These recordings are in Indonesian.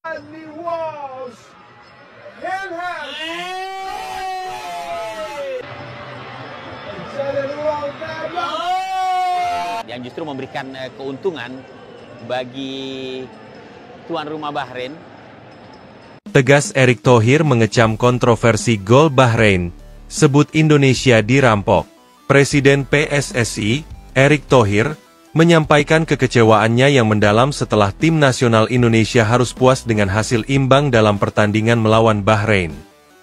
Andy Walsh, Henhan, yang justru memberikan keuntungan bagi tuan rumah Bahrain. Tegas Erick Thohir mengecam kontroversi gol Bahrain, sebut Indonesia dirampok. Presiden PSSI, Erick Thohir, menyampaikan kekecewaannya yang mendalam setelah tim nasional Indonesia harus puas dengan hasil imbang dalam pertandingan melawan Bahrain.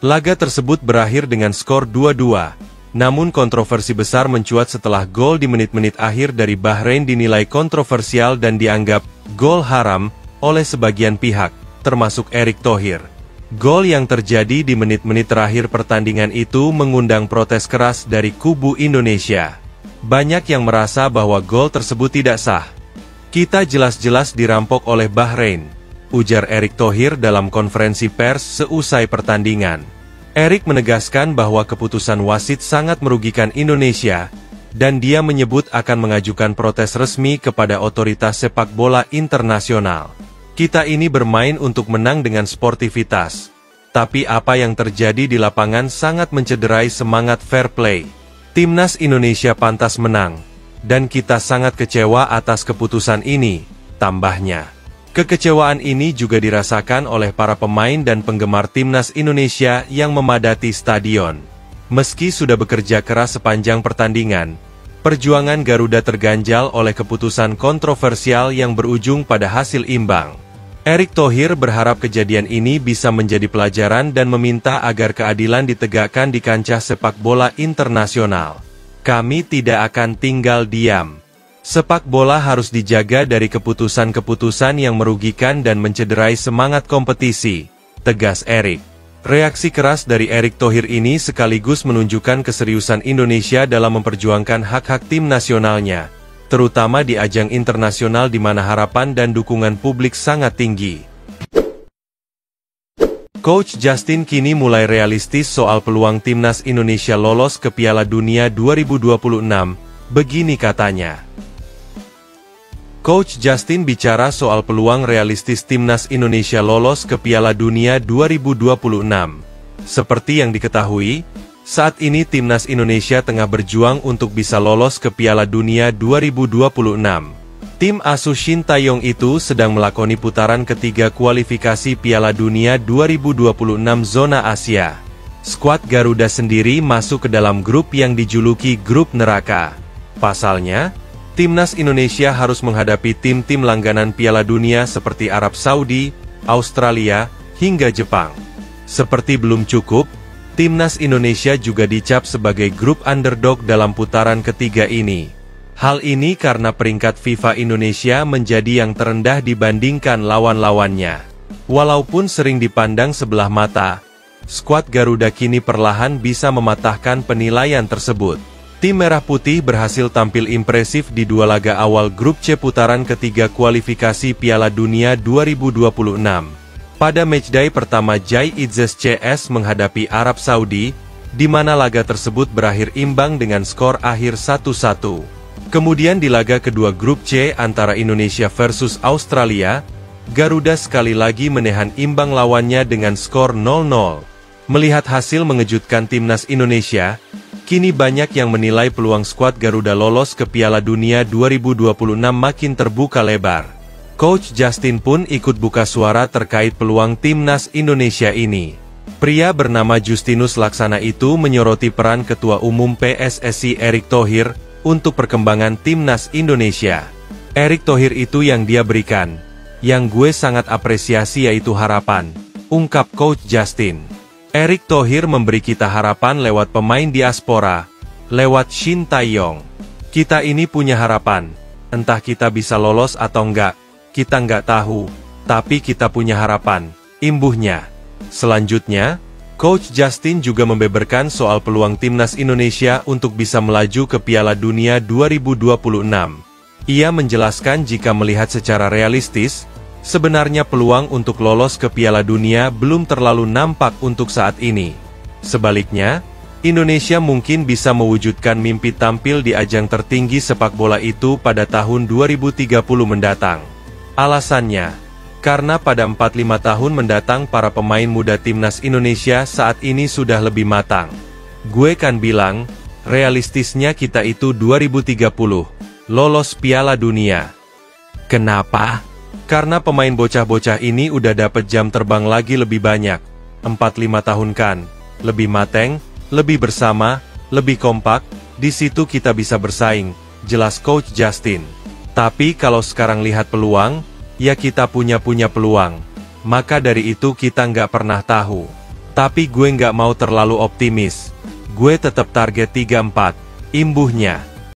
Laga tersebut berakhir dengan skor 2-2, namun kontroversi besar mencuat setelah gol di menit-menit akhir dari Bahrain dinilai kontroversial dan dianggap gol haram oleh sebagian pihak, termasuk Erick Thohir. Gol yang terjadi di menit-menit terakhir pertandingan itu mengundang protes keras dari kubu Indonesia. Banyak yang merasa bahwa gol tersebut tidak sah. Kita jelas-jelas dirampok oleh Bahrain, ujar Erick Thohir dalam konferensi pers seusai pertandingan. Erick menegaskan bahwa keputusan wasit sangat merugikan Indonesia, dan dia menyebut akan mengajukan protes resmi kepada otoritas sepak bola internasional. Kita ini bermain untuk menang dengan sportivitas, tapi apa yang terjadi di lapangan sangat mencederai semangat fair play. Timnas Indonesia pantas menang, dan kita sangat kecewa atas keputusan ini, tambahnya. Kekecewaan ini juga dirasakan oleh para pemain dan penggemar Timnas Indonesia yang memadati stadion. Meski sudah bekerja keras sepanjang pertandingan, perjuangan Garuda terganjal oleh keputusan kontroversial yang berujung pada hasil imbang. Erick Thohir berharap kejadian ini bisa menjadi pelajaran dan meminta agar keadilan ditegakkan di kancah sepak bola internasional. Kami tidak akan tinggal diam. Sepak bola harus dijaga dari keputusan-keputusan yang merugikan dan mencederai semangat kompetisi, tegas Erick. Reaksi keras dari Erick Thohir ini sekaligus menunjukkan keseriusan Indonesia dalam memperjuangkan hak-hak tim nasionalnya, terutama di ajang internasional di mana harapan dan dukungan publik sangat tinggi. Coach Justin kini mulai realistis soal peluang Timnas Indonesia lolos ke Piala Dunia 2026, begini katanya. Coach Justin bicara soal peluang realistis Timnas Indonesia lolos ke Piala Dunia 2026. Seperti yang diketahui, saat ini Timnas Indonesia tengah berjuang untuk bisa lolos ke Piala Dunia 2026. Tim asuh Shin Tae-yong itu sedang melakoni putaran ketiga kualifikasi Piala Dunia 2026 zona Asia. Skuad Garuda sendiri masuk ke dalam grup yang dijuluki grup neraka. Pasalnya, Timnas Indonesia harus menghadapi tim-tim langganan Piala Dunia seperti Arab Saudi, Australia, hingga Jepang. Seperti belum cukup, Timnas Indonesia juga dicap sebagai grup underdog dalam putaran ketiga ini. Hal ini karena peringkat FIFA Indonesia menjadi yang terendah dibandingkan lawan-lawannya. Walaupun sering dipandang sebelah mata, skuad Garuda kini perlahan bisa mematahkan penilaian tersebut. Tim Merah Putih berhasil tampil impresif di dua laga awal grup C putaran ketiga kualifikasi Piala Dunia 2026. Pada matchday pertama Jai Itzes CS menghadapi Arab Saudi, di mana laga tersebut berakhir imbang dengan skor akhir 1-1. Kemudian di laga kedua grup C antara Indonesia versus Australia, Garuda sekali lagi menahan imbang lawannya dengan skor 0-0. Melihat hasil mengejutkan Timnas Indonesia, kini banyak yang menilai peluang skuad Garuda lolos ke Piala Dunia 2026 makin terbuka lebar. Coach Justin pun ikut buka suara terkait peluang Timnas Indonesia ini. Pria bernama Justinus Laksana itu menyoroti peran Ketua Umum PSSI Erick Thohir untuk perkembangan Timnas Indonesia. Erick Thohir itu yang dia berikan. Yang gue sangat apresiasi yaitu harapan, ungkap Coach Justin. Erick Thohir memberi kita harapan lewat pemain diaspora, lewat Shin Tae-yong. Kita ini punya harapan, entah kita bisa lolos atau enggak, kita nggak tahu, tapi kita punya harapan, imbuhnya. Selanjutnya, Coach Justin juga membeberkan soal peluang Timnas Indonesia untuk bisa melaju ke Piala Dunia 2026. Ia menjelaskan jika melihat secara realistis, sebenarnya peluang untuk lolos ke Piala Dunia belum terlalu nampak untuk saat ini. Sebaliknya, Indonesia mungkin bisa mewujudkan mimpi tampil di ajang tertinggi sepak bola itu pada tahun 2030 mendatang. Alasannya, Karena pada 4-5 tahun mendatang para pemain muda timnas Indonesia saat ini sudah lebih matang. Gue kan bilang, realistisnya kita itu 2030, lolos Piala Dunia. Kenapa? Karena pemain bocah-bocah ini udah dapet jam terbang lagi lebih banyak. 4-5 tahun kan, lebih mateng, lebih bersama, lebih kompak, di situ kita bisa bersaing, jelas Coach Justin. Tapi kalau sekarang lihat peluang, ya kita punya peluang. Maka dari itu kita nggak pernah tahu. Tapi gue nggak mau terlalu optimis. Gue tetap target 3-4, imbuhnya.